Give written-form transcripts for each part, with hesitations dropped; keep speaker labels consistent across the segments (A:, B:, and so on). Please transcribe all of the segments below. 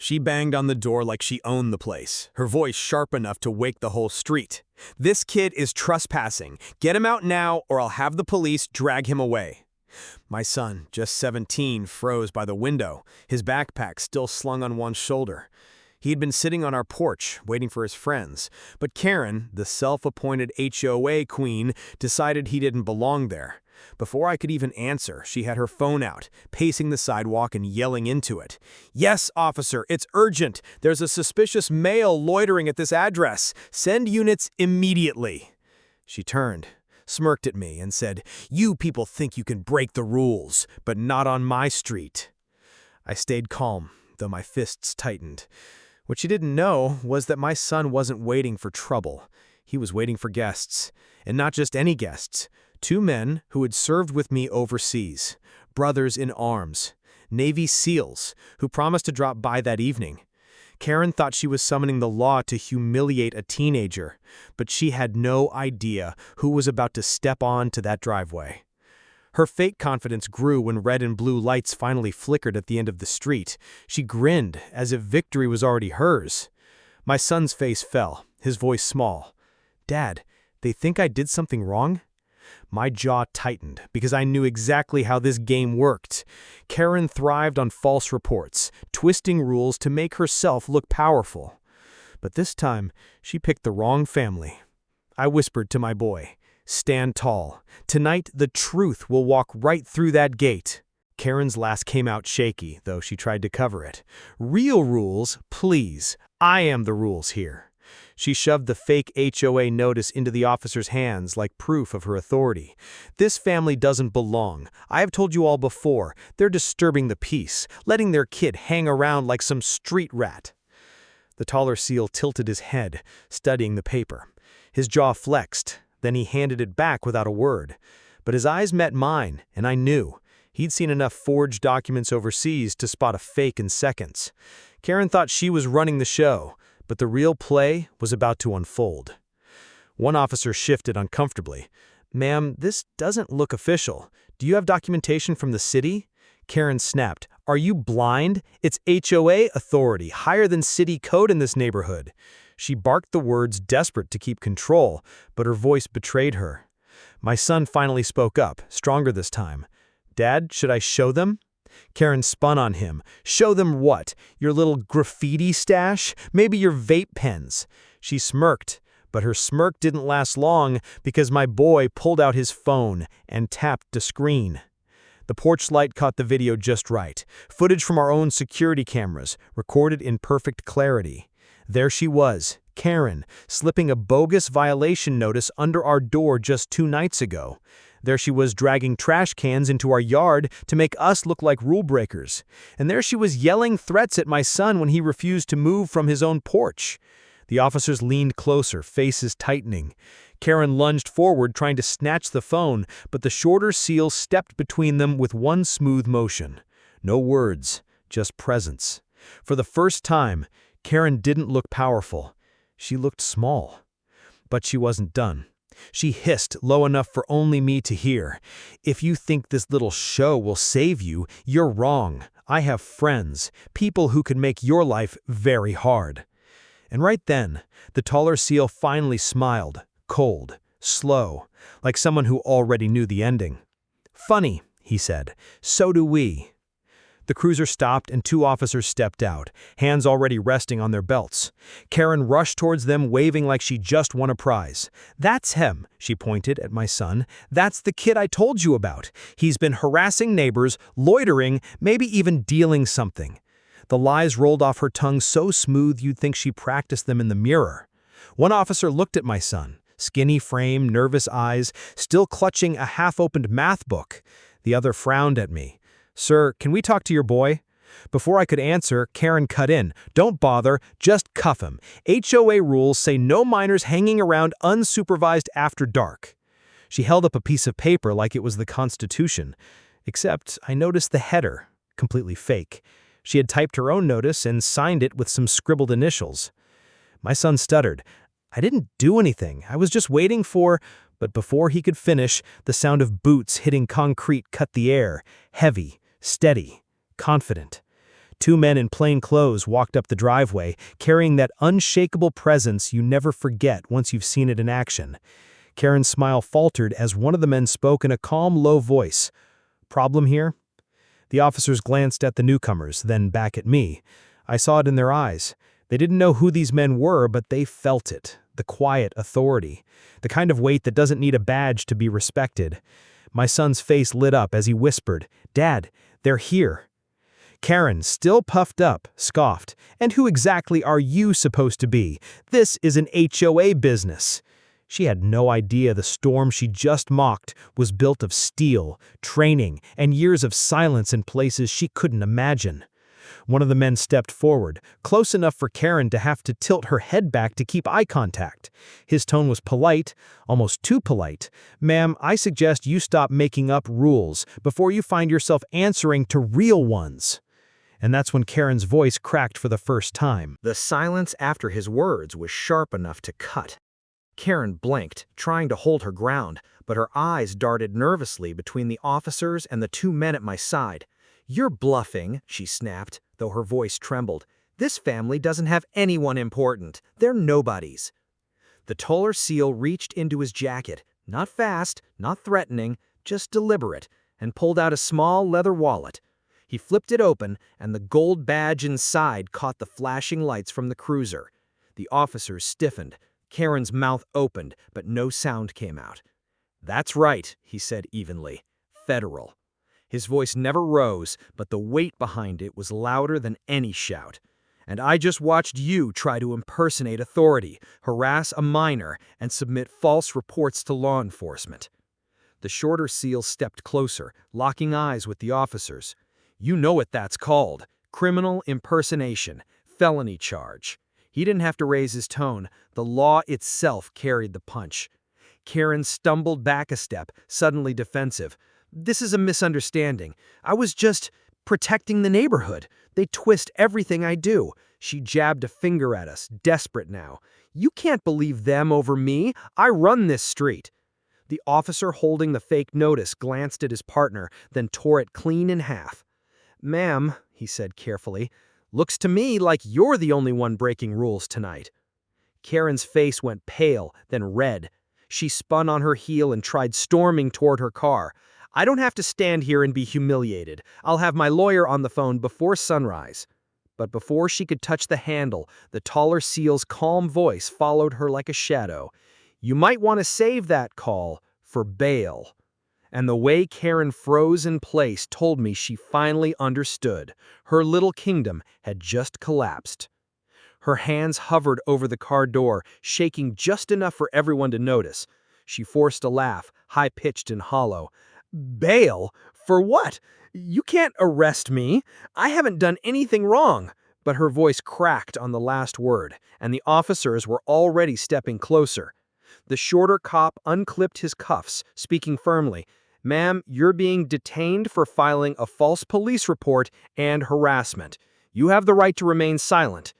A: She banged on the door like she owned the place, her voice sharp enough to wake the whole street. "This kid is trespassing. Get him out now or I'll have the police drag him away." My son, just 17, froze by the window, his backpack still slung on one shoulder. He had been sitting on our porch, waiting for his friends, but Karen, the self-appointed HOA queen, decided he didn't belong there. Before I could even answer, she had her phone out, pacing the sidewalk and yelling into it. "Yes, officer, it's urgent. There's a suspicious male loitering at this address. Send units immediately." She turned, smirked at me, and said, "You people think you can break the rules, but not on my street." I stayed calm, though my fists tightened. What she didn't know was that my son wasn't waiting for trouble. He was waiting for guests, and not just any guests. 2 men who had served with me overseas, brothers in arms, Navy SEALs, who promised to drop by that evening. Karen thought she was summoning the law to humiliate a teenager, but she had no idea who was about to step onto that driveway. Her fake confidence grew when red and blue lights finally flickered at the end of the street. She grinned, as if victory was already hers. My son's face fell, his voice small. "Dad, they think I did something wrong?" My jaw tightened, because I knew exactly how this game worked. Karen thrived on false reports, twisting rules to make herself look powerful. But this time, she picked the wrong family. I whispered to my boy, "Stand tall. Tonight, the truth will walk right through that gate." Karen's laugh came out shaky, though she tried to cover it. "Real rules, please. I am the rules here." She shoved the fake HOA notice into the officer's hands like proof of her authority. "This family doesn't belong. I have told you all before. They're disturbing the peace, letting their kid hang around like some street rat." The taller SEAL tilted his head, studying the paper. His jaw flexed, then he handed it back without a word. But his eyes met mine, and I knew. He'd seen enough forged documents overseas to spot a fake in seconds. Karen thought she was running the show, but the real play was about to unfold. One officer shifted uncomfortably. "Ma'am, this doesn't look official. Do you have documentation from the city?" Karen snapped. "Are you blind? It's HOA authority, higher than city code in this neighborhood." She barked the words, desperate to keep control, but her voice betrayed her. My son finally spoke up, stronger this time. "Dad, should I show them?" Karen spun on him. "Show them what? Your little graffiti stash? Maybe your vape pens?" She smirked, but her smirk didn't last long because my boy pulled out his phone and tapped the screen. The porch light caught the video just right. Footage from our own security cameras, recorded in perfect clarity. There she was, Karen, slipping a bogus violation notice under our door just 2 nights ago. There she was dragging trash cans into our yard to make us look like rule breakers. And there she was yelling threats at my son when he refused to move from his own porch. The officers leaned closer, faces tightening. Karen lunged forward, trying to snatch the phone, but the shorter SEAL stepped between them with one smooth motion. No words, just presence. For the first time, Karen didn't look powerful. She looked small. But she wasn't done. She hissed, low enough for only me to hear. "If you think this little show will save you, you're wrong. I have friends, people who could make your life very hard." And right then, the taller SEAL finally smiled, cold, slow, like someone who already knew the ending. "Funny," he said. "So do we." The cruiser stopped and 2 officers stepped out, hands already resting on their belts. Karen rushed towards them, waving like she just won a prize. "That's him," she pointed at my son. "That's the kid I told you about. He's been harassing neighbors, loitering, maybe even dealing something." The lies rolled off her tongue so smooth you'd think she practiced them in the mirror. One officer looked at my son, skinny frame, nervous eyes, still clutching a half-opened math book. The other frowned at me. "Sir, can we talk to your boy?" Before I could answer, Karen cut in. "Don't bother, just cuff him. HOA rules say no minors hanging around unsupervised after dark." She held up a piece of paper like it was the Constitution. Except I noticed the header, completely fake. She had typed her own notice and signed it with some scribbled initials. My son stuttered. "I didn't do anything. I was just waiting for—" But before he could finish, the sound of boots hitting concrete cut the air, heavy, steady, confident.
B: Two men in plain clothes walked up the driveway, carrying that unshakable presence you never forget once you've seen it in action. Karen's smile faltered as one of the men spoke in a calm, low voice. "Problem here?" The officers glanced at the newcomers, then back at me. I saw it in their eyes. They didn't know who these men were, but they felt it. The quiet authority. The kind of weight that doesn't need a badge to be respected. My son's face lit up as he whispered, "Dad, they're here." Karen, still puffed up, scoffed. "And who exactly are you supposed to be? This is an HOA business." She had no idea the storm she just mocked was built of steel, training, and years of silence in places she couldn't imagine. One of the men stepped forward, close enough for Karen to have to tilt her head back to keep eye contact. His tone was polite, almost too polite. "Ma'am, I suggest you stop making up rules before you find yourself answering to real ones." And that's when Karen's voice cracked for the first time.
A: The silence after his words was sharp enough to cut. Karen blinked, trying to hold her ground, but her eyes darted nervously between the officers and the two men at my side. "You're bluffing," she snapped, though her voice trembled. "This family doesn't have anyone important. They're nobodies." The taller SEAL reached into his jacket, not fast, not threatening, just deliberate, and pulled out a small leather wallet. He flipped it open, and the gold badge inside caught the flashing lights from the cruiser. The officers stiffened. Karen's mouth opened, but no sound came out. "That's right," he said evenly. "Federal." His voice never rose, but the weight behind it was louder than any shout. "And I just watched you try to impersonate authority, harass a minor, and submit false reports to law enforcement." The shorter SEAL stepped closer, locking eyes with the officers. "You know what that's called. Criminal impersonation. Felony charge." He didn't have to raise his tone. The law itself carried the punch. Karen stumbled back a step, suddenly defensive. "This is a misunderstanding. I was just protecting the neighborhood. They twist everything I do." She jabbed a finger at us, desperate now. "You can't believe them over me. I run this street." The officer holding the fake notice glanced at his partner, then tore it clean in half. "Ma'am," he said carefully, "looks to me like you're the only one breaking rules tonight." Karen's face went pale, then red. She spun on her heel and tried storming toward her car. "I don't have to stand here and be humiliated. I'll have my lawyer on the phone before sunrise." But before she could touch the handle, the taller SEAL's calm voice followed her like a shadow. "You might want to save that call for bail." And the way Karen froze in place told me she finally understood. Her little kingdom had just collapsed. Her hands hovered over the car door, shaking just enough for everyone to notice. She forced a laugh, high-pitched and hollow. "Bail? For what? You can't arrest me. I haven't done anything wrong." But her voice cracked on the last word, and the officers were already stepping closer. The shorter cop unclipped his cuffs, speaking firmly. "Ma'am, you're being detained for filing a false police report and harassment. You have the right to remain silent."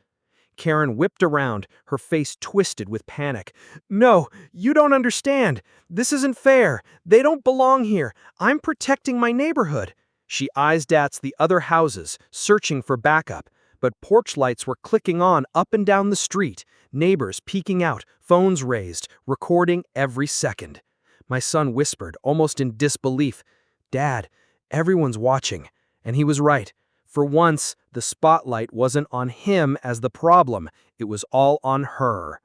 A: Karen whipped around, her face twisted with panic. "No, you don't understand. This isn't fair. They don't belong here. I'm protecting my neighborhood." She eyes-datzed the other houses, searching for backup, but porch lights were clicking on up and down the street, neighbors peeking out, phones raised, recording every second. My son whispered, almost in disbelief, "Dad, everyone's watching." And he was right. For once, the spotlight wasn't on him as the problem. It was all on her.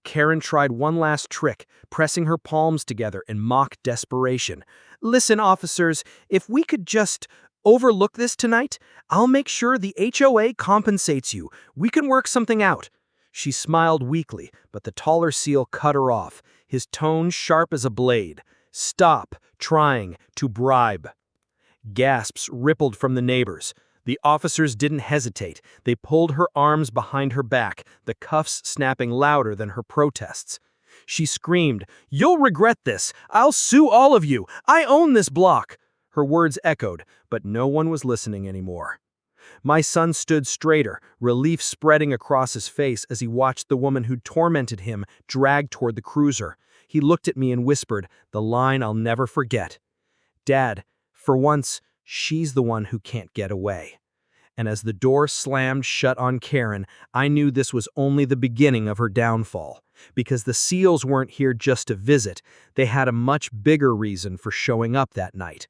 A: Karen tried one last trick, pressing her palms together in mock desperation. "Listen, officers, if we could just overlook this tonight, I'll make sure the HOA compensates you. We can work something out." She smiled weakly, but the taller SEAL cut her off, his tone sharp as a blade. "Stop trying to bribe." Gasps rippled from the neighbors. The officers didn't hesitate. They pulled her arms behind her back, the cuffs snapping louder than her protests. She screamed, "You'll regret this! I'll sue all of you! I own this block!" Her words echoed, but no one was listening anymore. My son stood straighter, relief spreading across his face as he watched the woman who'd tormented him drag toward the cruiser. He looked at me and whispered, the line I'll never forget. "Dad, for once, she's the one who can't get away."
B: And as the door slammed shut on Karen, I knew this was only the beginning of her downfall. Because the SEALs weren't here just to visit, they had a much bigger reason for showing up that night.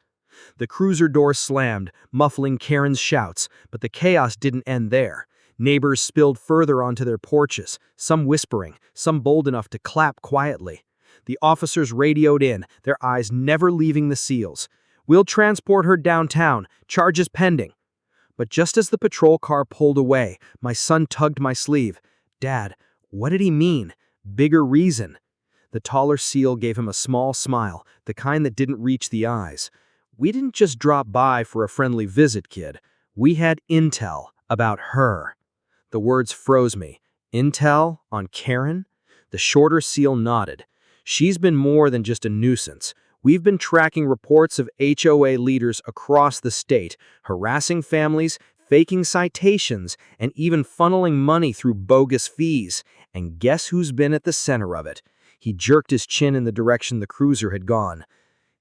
B: The cruiser door slammed, muffling Karen's shouts, but the chaos didn't end there. Neighbors spilled further onto their porches, some whispering, some bold enough to clap quietly. The officers radioed in, their eyes never leaving the SEALs. "We'll transport her downtown, charges pending." But just as the patrol car pulled away, my son tugged my sleeve. "Dad, what did he mean? Bigger reason." The taller SEAL gave him a small smile, the kind that didn't reach the eyes. "We didn't just drop by for a friendly visit, kid. We had intel about her." The words froze me. Intel on Karen? The shorter SEAL nodded. "She's been more than just a nuisance. We've been tracking reports of HOA leaders across the state, harassing families, faking citations, and even funneling money through bogus fees. And guess who's been at the center of it?" He jerked his chin in the direction the cruiser had gone.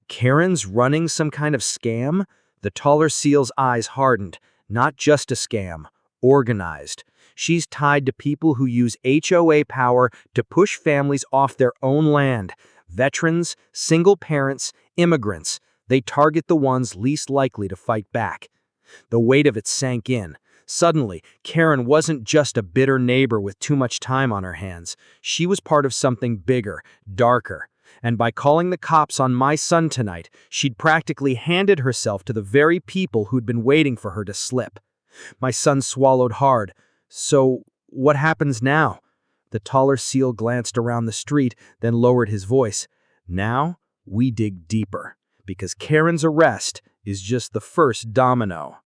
B: "Karen's running some kind of scam?" The taller SEAL's eyes hardened. "Not just a scam. Organized. She's tied to people who use HOA power to push families off their own land. Veterans, single parents, immigrants. They target the ones least likely to fight back." The weight of it sank in. Suddenly, Karen wasn't just a bitter neighbor with too much time on her hands. She was part of something bigger, darker. And by calling the cops on my son tonight, she'd practically handed herself to the very people who'd been waiting for her to slip. My son swallowed hard. "So, what happens now?" The taller SEAL glanced around the street, then lowered his voice. "Now, we dig deeper, because Karen's arrest is just the first domino."